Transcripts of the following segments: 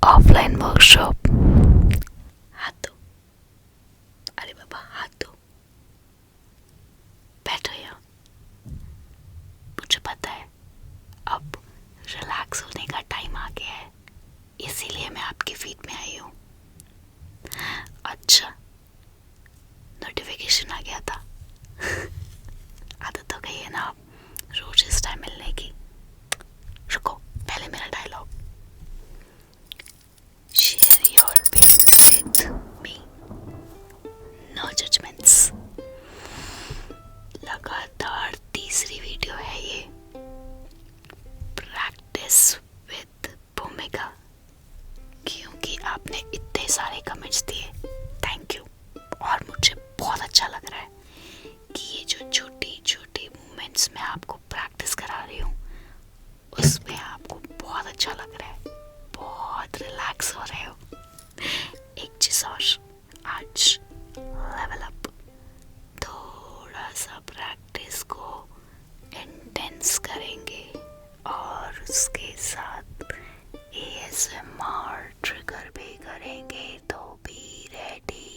Offline workshop. हाथ दो, अरे बाबा हाथ दो, बैठो यहाँ। मुझे पता है अब रिलैक्स होने का टाइम आ गया है, इसीलिए मैं आपकी फीड में आई हूँ। अच्छा, नोटिफिकेशन आ गया था। आदत हो गई है ना अब रोज इस टाइम मिलने की। रुको, पहले मेरा dialogue. Share your pain with me, no judgments. लगातार तीसरी वीडियो है ये, प्रैक्टिस विद भूमिका। क्योंकि आपने इतने सारे कमेंट्स दिए, थैंक यू। और मुझे बहुत अच्छा लग रहा है कि ये जो छोटी छोटी मूवमेंट्स मैं आपको प्रैक्टिस करा रही हूँ उसमें आपको बहुत अच्छा लग रहा है, बहुत रिलैक्स हो रहे हो। एक चीज और, आज लेवल अप, थोड़ा सा प्रैक्टिस को इंटेंस करेंगे और उसके साथ ASMR ट्रिगर भी करेंगे, तो भी रेडी।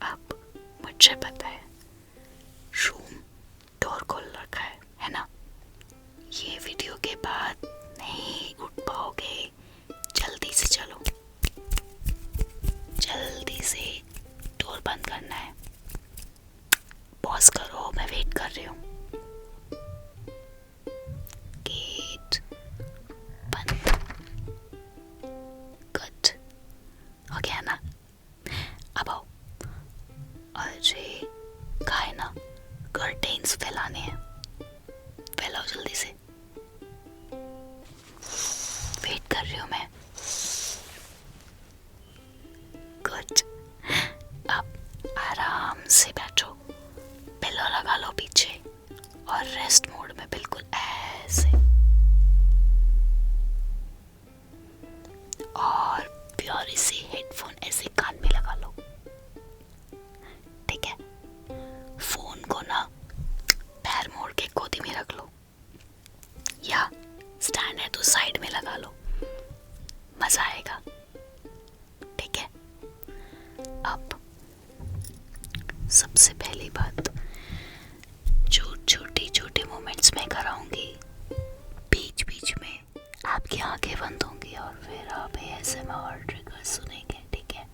अब मुझे पता है रूम डोर खोल रखा है ना? ये वीडियो के बाद नहीं उठ पाओगे, जल्दी से चलो, जल्दी से डोर बंद करना है। पॉज करो, मैं वेट कर रही हूँ। गेट बंद। गुड, हो गया ना? अब आओ। अरे कहा है ना, कर्टेन्स फैलाने हैं, फैलाओ जल्दी से। वेट कर रही हूँ मैं। गुड, अब आराम से बैठो, पिलो लगा लो पीछे और रेस्ट मोड में बिल्कुल ऐसे। और प्यारे से हेडफोन ऐसे कान में लगा लो, ठीक है? फोन को ना पैर मोड़ के गोदी में रख लो, या स्टैंड है तो साइड में लगा लो, मजा आएगा, ठीक है? अब सबसे पहली बात, जो छोटी छोटी मोमेंट्स में कराऊंगी, बीच बीच में आपकी आंखें बंद होंगी और फिर आप ASMR ट्रिगर सुनेंगे, ठीक है?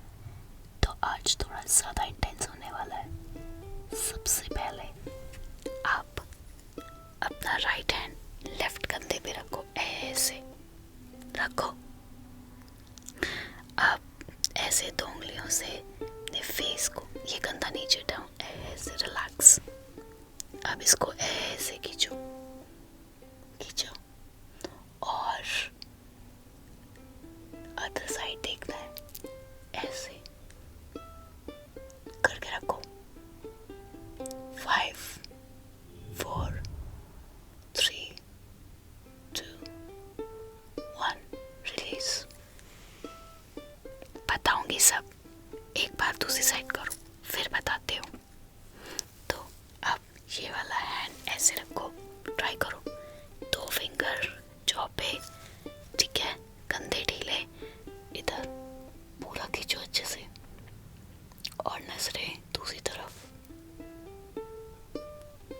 तो आज थोड़ा ज़्यादा इंटेंस होने वाला है। सबसे पहले आप अपना राइट हैंड लेफ्ट कंधे पे रखो, ऐसे रखो। आप ऐसे दो उंगलियों से अपने फेस को, ये कंधा नीचे डाउन, ऐसे रिलैक्स। अब इसको ऐसे खींचो, खींचो और अदर साइड देखना है, ऐसे करके रखो। 5 4 3 2 1, रिलीज। बताऊंगी सब, एक बार दूसरी साइड करो फिर बताते हो। तो अब ये वाला हैंड ऐसे रखो, ट्राई करो, 2 फिंगर जॉ पे, ठीक है? कंधे ढीले, इधर पूरा खींचो अच्छे से और नजरें दूसरी तरफ।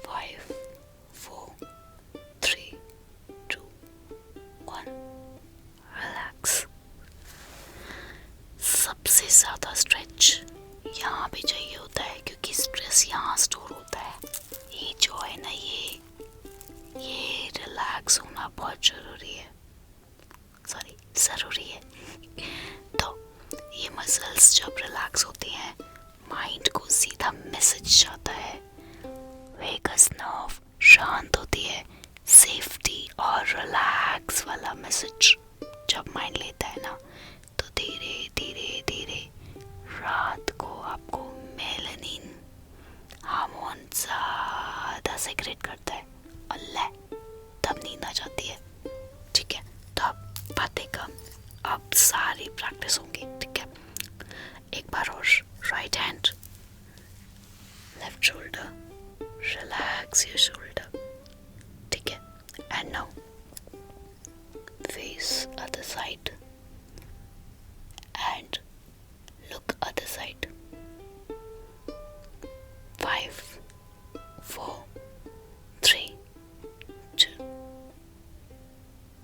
5 4 3 2 1, रिलैक्स। सबसे ज़्यादा स्ट्रेच यहाँ पे चाहिए होता है, क्योंकि स्ट्रेस यहाँ स्टोर होता है। ये जो है ना, ये रिलैक्स होना बहुत ज़रूरी है, ज़रूरी है। तो ये मसल्स जब रिलैक्स होती हैं, माइंड को सीधा मैसेज जाता है, वेगस नर्व शांत होती है, सेफ्टी और रिलैक्स वाला मैसेज जब माइंड लेता है ना, तो धीरे धीरे धीरे रात को आपको मेलानिन हार्मोन ज़्यादा सेक्रेट करता है और तब नींद आ जाती है, ठीक है? तो अब बातें कम, अब सारी प्रैक्टिस होंगी, ठीक है? एक बार और, right hand, left shoulder, relax your shoulder, ठीक है। And now face other side and look other side. 5 4 3 2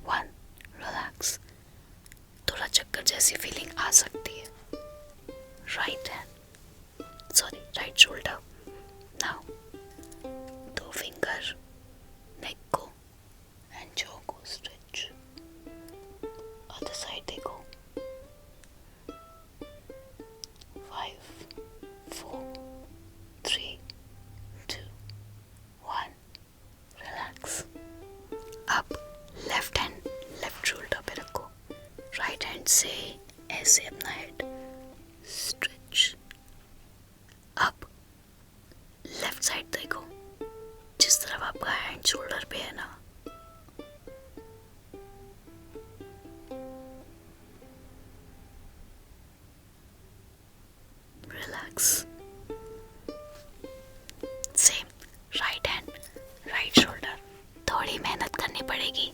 1 relax. थोड़ा चक्कर जैसी फीलिंग आ सकती है। Right hand, sorry right shoulder. Now 2 finger neck को एंड जॉ को स्ट्रेच। अदर साइड देखो। 5 4 3 2 1 रिलैक्स। अब लेफ्ट हैंड लेफ्ट शोल्डर पे रखो। राइट हैंड से ऐसे अपना हेड स्ट्रेच। अब लेफ्ट साइड देखो, जिस तरफ आपका हैंड शोल्डर पे है ना, relax. Same right hand right shoulder. थोड़ी मेहनत करनी पड़ेगी।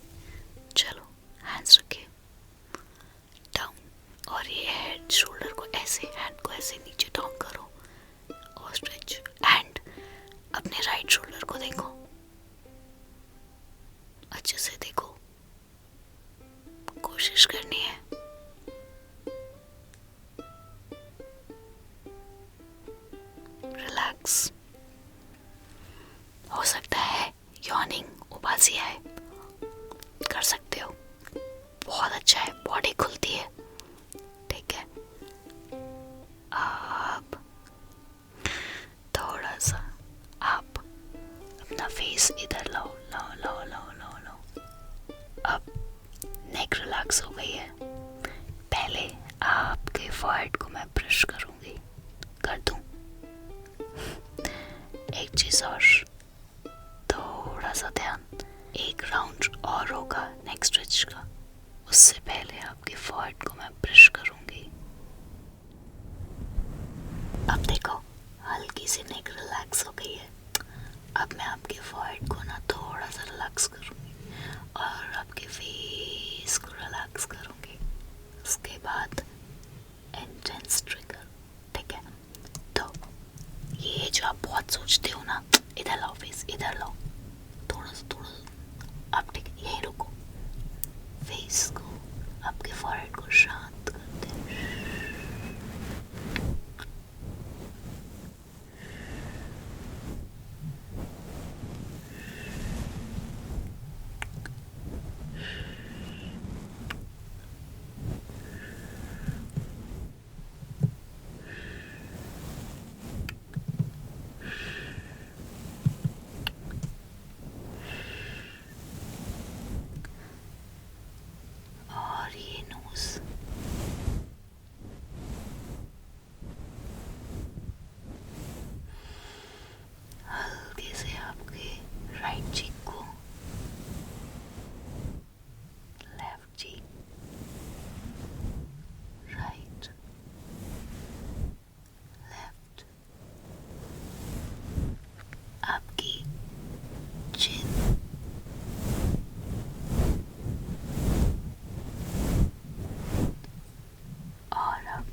चलो हैंड्स रखिए डाउन, और ये हेड शोल्डर को ऐसे, हैंड को ऐसे नीचे डाउन करो और स्ट्रेच। एंड अपने राइट शोल्डर को देखो, अच्छे से देखो, कोशिश करनी है। रिलैक्स। हो सकता है यॉर्निंग उबासी आए, कर सकते हो, बहुत अच्छा है, बॉडी खुलती है, ठीक है। अब थोड़ा सा आप अपना फेस इधर लाओ लाओ लाओ लाओ लाओ लाओ। अब नेक रिलैक्स हो गई है। पहले आपके फॉरहेड को मैं ब्रश करूंगी, कर दूं। एक चीज और, थोड़ा सा ध्यान, एक राउंड और होगा नेक स्ट्रेच का, उससे पहले आपके फॉरहेड को मैं ब्रश करूंगी। अब देखो हल्की सी नेक रिलैक्स हो गई है। अब मैं आपके फॉरहेड को ना थोड़ा सा रिलैक्स करूंगी और आपके फेस को रिलैक्स करूंगी। उसके बाद इंटेंस ट्रिगर, ठीक है। तो ये जो आप बहुत सोचते हो ना, इधर लाओ फेस, इधर लाओ, थोड़ा सा आप, ठीक है, यहीं रुको। फेस को, आपके फॉरहेड को शांत करते हैं। और ये नोज, हल्के से आपके राइट चीक को, लेफ्ट चीक, राइट लेफ्ट, आपकी चिन, और अब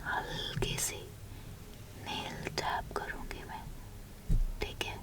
हल्के से नेल टैप करूंगी मैं, ठीक है।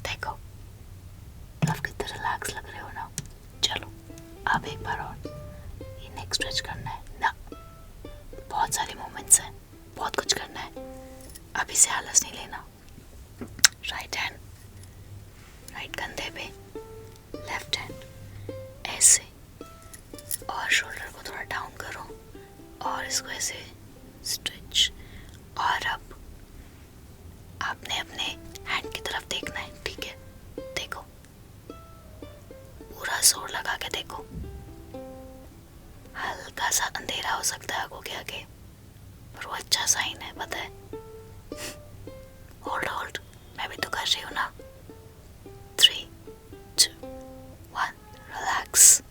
देखो अब कितना रिलैक्स लग रहे हो ना। चलो अब एक बार और ये नेक स्ट्रेच करना है ना, बहुत सारे मोमेंट्स हैं, बहुत कुछ करना है, अभी से आलस नहीं लेना। राइट हैंड राइट कंधे पे, लेफ्ट हैंड ऐसे, और शोल्डर को थोड़ा डाउन करो और इसको ऐसे स्ट्रेच। और अब आपने अपने हैंड की तरफ देखना है, ठीक है। देखो पूरा जोर लगा के देखो, हल्का सा अंधेरा हो सकता है आंखों के आगे, पर वो अच्छा साइन है, पता है। होल्ड होल्ड, मैं भी तो कर रही हूँ ना। 3, 2, 1, रिलैक्स।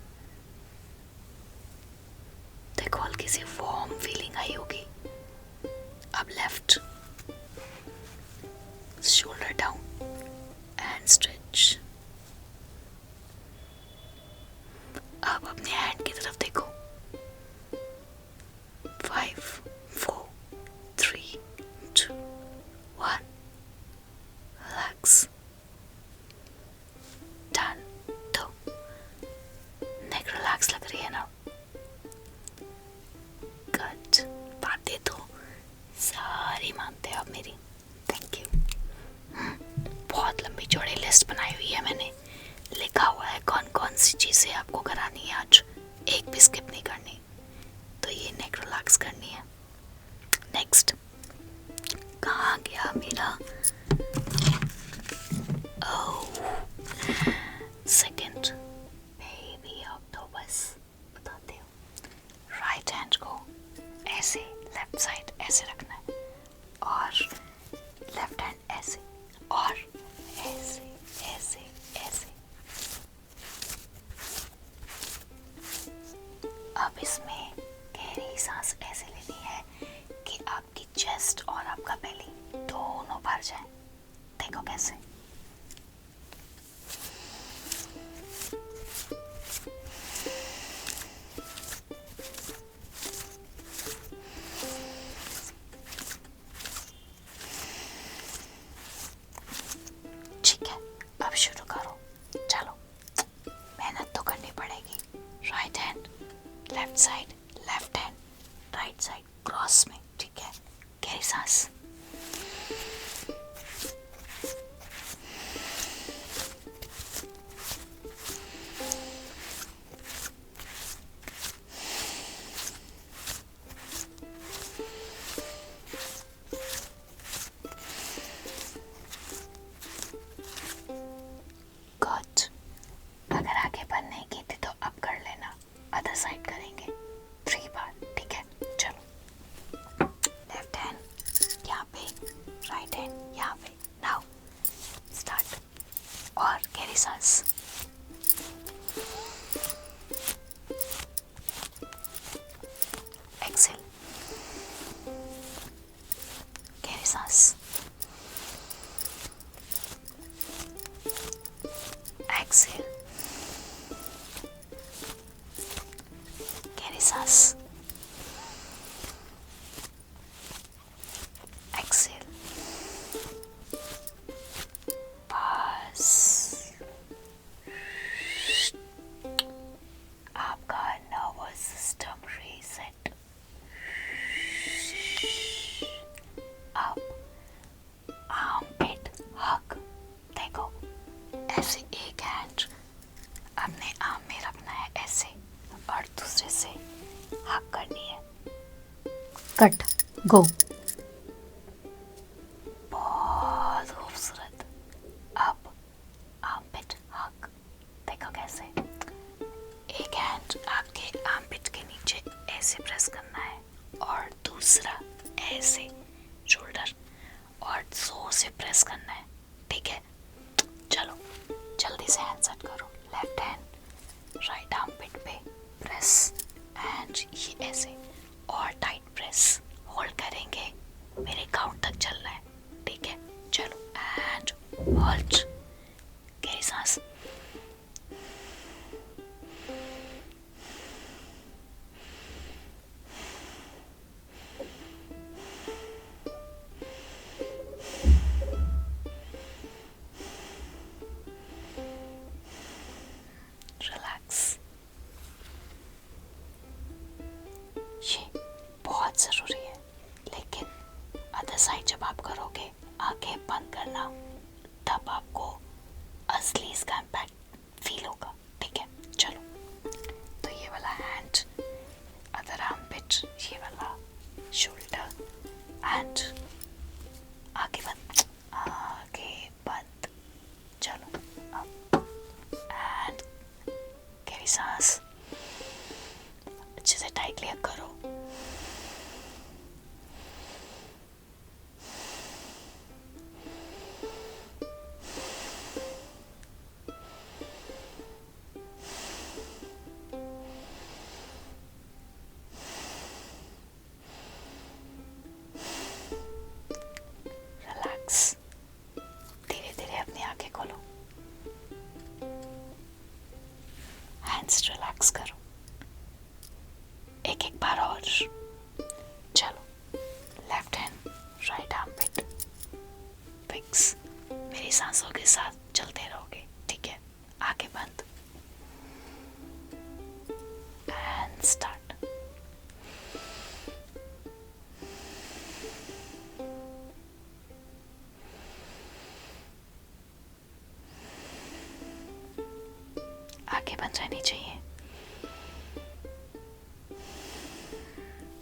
देखो हल्की सी वार्म फीलिंग आई होगी। अब left, shoulder down and stretch. अब अपने हैंड की तरफ देखो। 5, 4, 3, 2, 1, रिलैक्स। डन। तो नेक रिलैक्स लग रही है ना? गुड। बातें तो सारी मानते हो आप मेरी, थैंक यू। बहुत लंबी चौड़ी लिस्ट बनाई हुई है मैंने, लिखा हुआ है कौन कौन सी चीज़ें आपको करानी है आज, एक भी स्किप नहीं करनी। तो ये नेक रिलैक्स करनी है। नेक्स्ट, कहाँ गया मेरा? सेकंड बेबी, अब तो बस बताते हो। राइट हैंड को ऐसे लेफ्ट साइड ऐसे रखना है, और लेफ्ट हैंड ऐसे, और ऐसे ऐसे ऐसे। अब इसमें गहरी सांस ऐसे लेनी है कि आपकी चेस्ट और आपका बेली दोनों भर जाए। देखो कैसे। ठीक है, अब शुरू करो। चलो, मेहनत तो करनी पड़ेगी। Right hand left side, left hand right side, cross में। ठीक है, गहरी सांस। गुड। अगर आगे बढ़ने की थी तो अब कर लेना, अदर साइड करेंगे 3 बार। ठीक है, चलो। लेफ्ट हैंड यहाँ पे, राइट हैंड यहाँ पे। नाउ स्टार्ट, और गहरी सांस। एक्सेल, गहरी सांस। एक्सेल, गहरी सांस। एक्सेल। बस, आपका नर्वस सिस्टम रीसेट। अब आर्मपिट हग। देखो ऐसे एक हैंड अपने आर्म में रखना है ऐसे, और दूसरे से हग करनी है। कट गो। बहुत खूबसूरत। अब आर्मपिट हग। देखो कैसे। एक हैंड आपके आर्मपिट के नीचे ऐसे प्रेस करना है, और दूसरा ऐसे शोल्डर, और जोर से प्रेस करना है। ठीक है, चलो जल्दी से हैंड सेट करो। लेफ्ट हैंड राइट आर्मपिट पे प्रेस, एंड ये ऐसे, और टाइट प्रेस। होल्ड करेंगे, मेरे काउंट तक चलना है। ठीक है, चलो, एंड होल्ड। गहरी सांस। रिलैक्स। ये बहुत ज़रूरी है, लेकिन अदर साइड जब आप करोगे आंखें बंद करना, तब आपको असली इसका इम्पैक्ट फील होगा। ठीक है, चलो। तो ये वाला हैंड अदर आर्मपिट, ये वाला शोल्डर, एंड आगे बंद, आगे बंद। चलो अब, एंड गहरी सांस। अच्छे से टाइटली हग करो। रिलैक्स। धीरे धीरे अपनी आंखें खोलो। हैंड्स रिलैक्स करो। एक एक बार और। चलो, लेफ्ट हैंड राइट आर्म पिट फिक्स। मेरी सांसों के साथ चलते रहोगे, ठीक है? आंखें बंद एंड स्टार्ट। आंखें बंद रहनी चाहिए।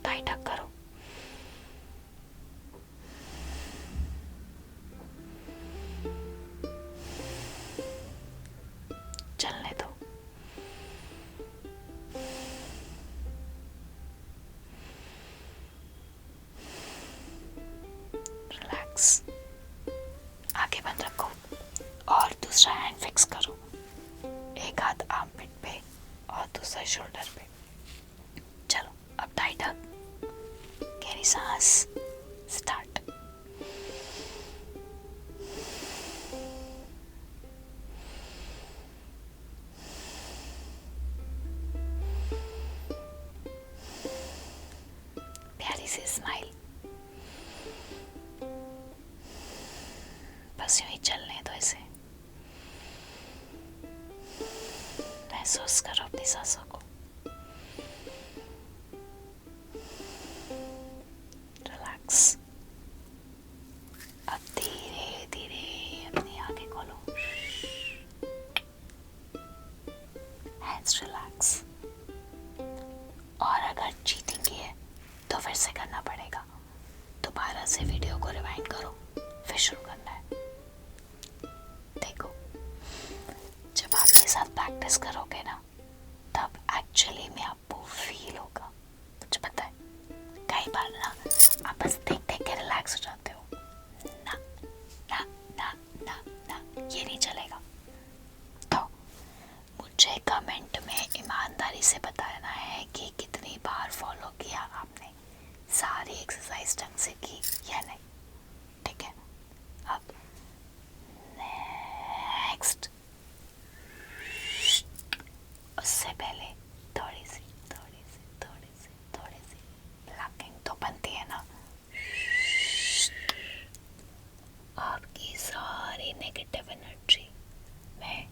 टाइट हग करो। चलने दो। रिलैक्स। आंखें बंद रखो और दूसरा हैंड फिक्स करो। एक हाथ आर्म पिट पे और दूसरा शोल्डर पे। चलो, अब टाइट हग, गहरी सांस, स्टार्ट। प्यारी सी स्माइल। बस यूं ही चलने दो इसे। महसूस करो अपनी सांसों को। रिलैक्स। अब धीरे धीरे अपनी आंखें खोलो। Hands relax. और अगर चीटिंग की है तो फिर से करना पड़ेगा। दोबारा से वीडियो को रिवाइंड करो, फिर शुरू करना है। देखो, जब आप मेरे साथ प्रैक्टिस करोगे ना, तब एक्चुअली में आपको फील होगा। मुझे पता है कई बार ना आप बस देख देख के रिलैक्स हो जाते हो। ना ना ना ना ना, ये नहीं चलेगा। तो मुझे कमेंट में ईमानदारी से बताना है कि कितनी बार फॉलो किया आपने, सारी एक्सरसाइज ढंग से की या नहीं, ठीक है? अब नेक्स्ट, उससे पहले थोड़ी सी लकिंग तो बनती है ना। आपकी सारी नेगेटिव एनर्जी में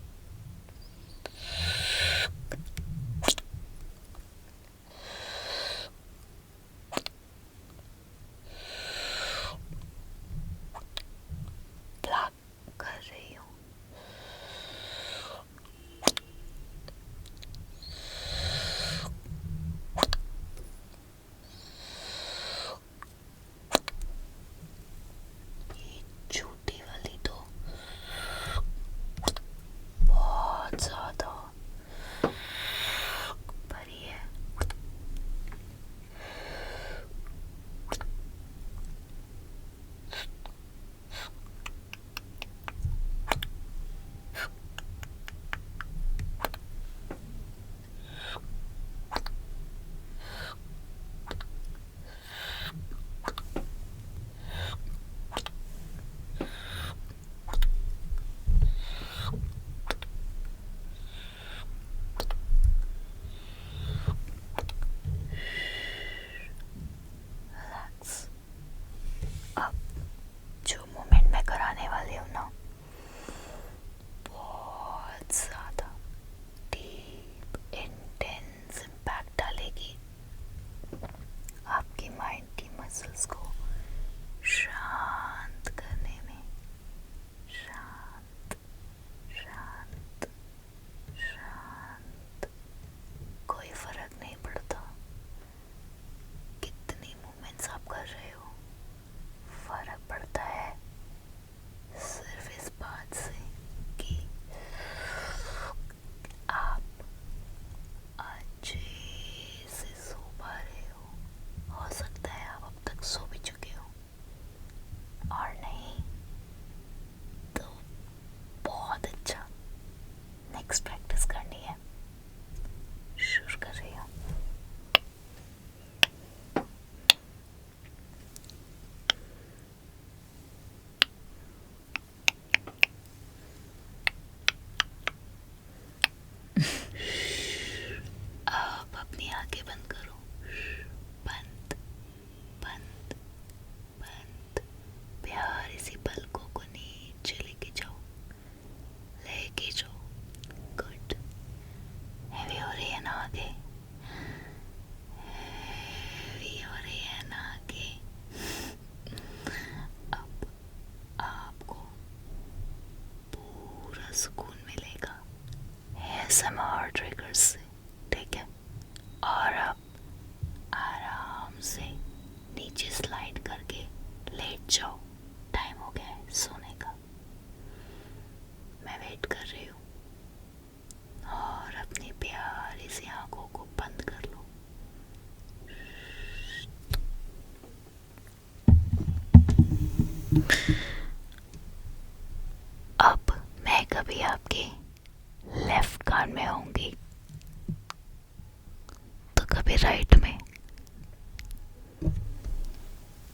कभी राइट में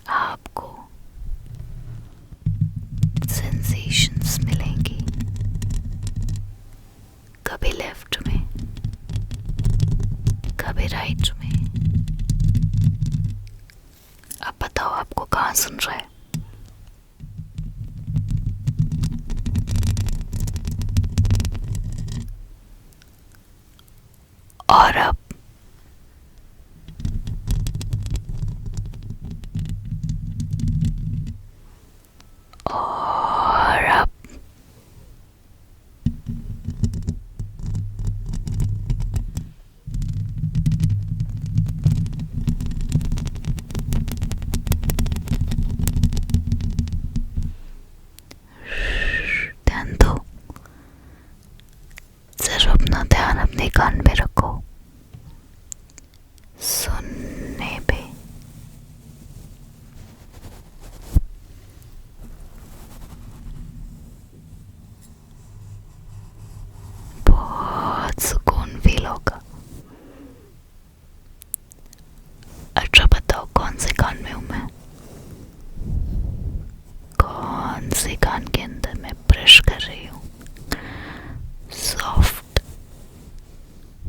आपको सेंसेशंस मिलेंगी, कभी लेफ्ट में कभी राइट में। अब बताओ आपको कहाँ सुन रहा है? और अब और अब ध्यान दो, सिर्फ अपना ध्यान अपने कान में रखो, सुनने पे। बहुत सुकून फील होगा। अच्छा बताओ कौन से कान में हूं मैं? कौन से कान के अंदर मैं ब्रश कर रही हूँ? सॉफ्ट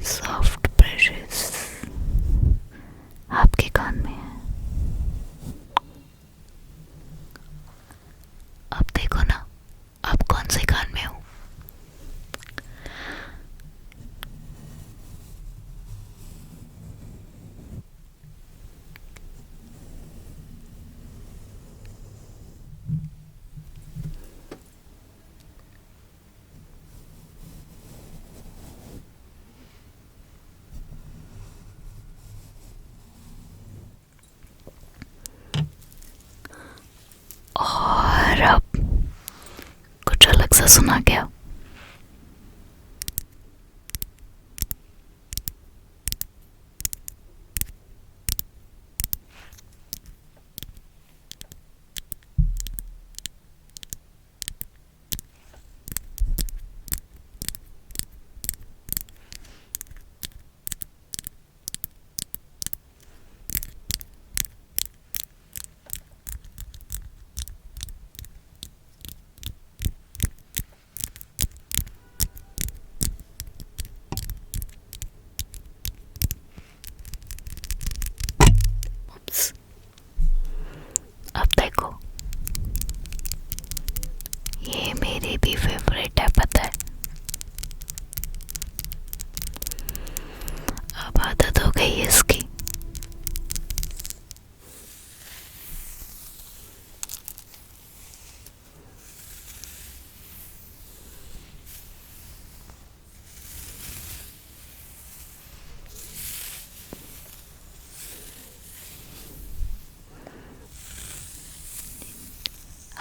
सॉफ्ट ब्रशेस आपके कान में है। अब देखो ना, अब कौन से कान में हूँ? और अब कुछ अलग सा सुना क्या? अब देखो, ये मेरी भी फेवरेट है, पता है। अब आदत हो गई है इसकी।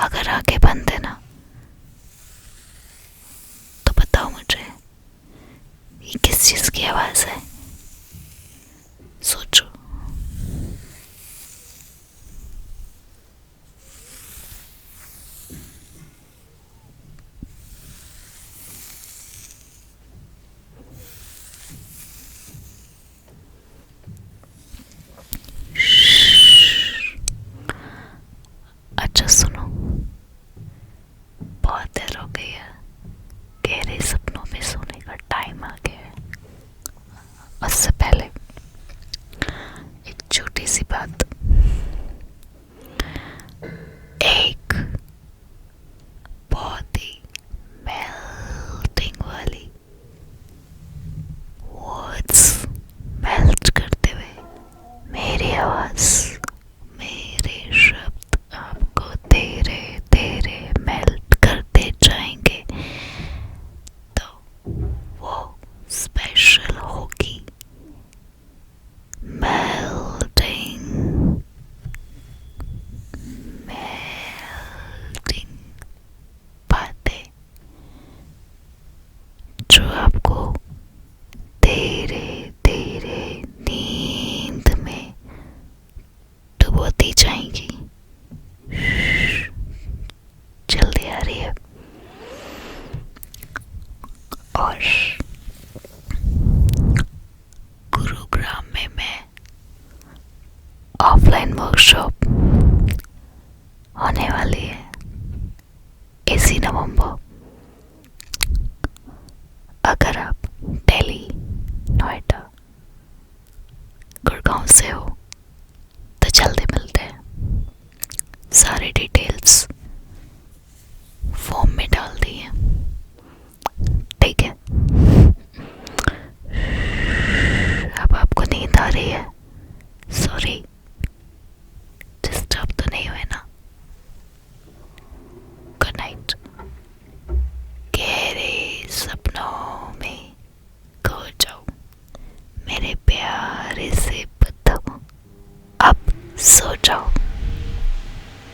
अगर आंखें बंद है ना, तो बताओ मुझे ये किस चीज की आवाज है? सोचो। अच्छा सुनो, बहुत देर हो गई है, गहरे सपनों में सोने का टाइम आ गया है। उससे पहले वर्कशॉप होने वाली है 21 नवंबर। अगर आप दिल्ली, नोएडा, गुड़गांव से हो तो जल्दी मिलते हैं। सारी डिटेल्स फॉर्म में डाल दी है, ठीक है। अब आपको नींद आ रही है? सॉरी, डिस्टर्ब तो नहीं हुए ना? Good night. गहरे सपनों में खो जाओ मेरे प्यारे से बच्चों, अब सो जाओ।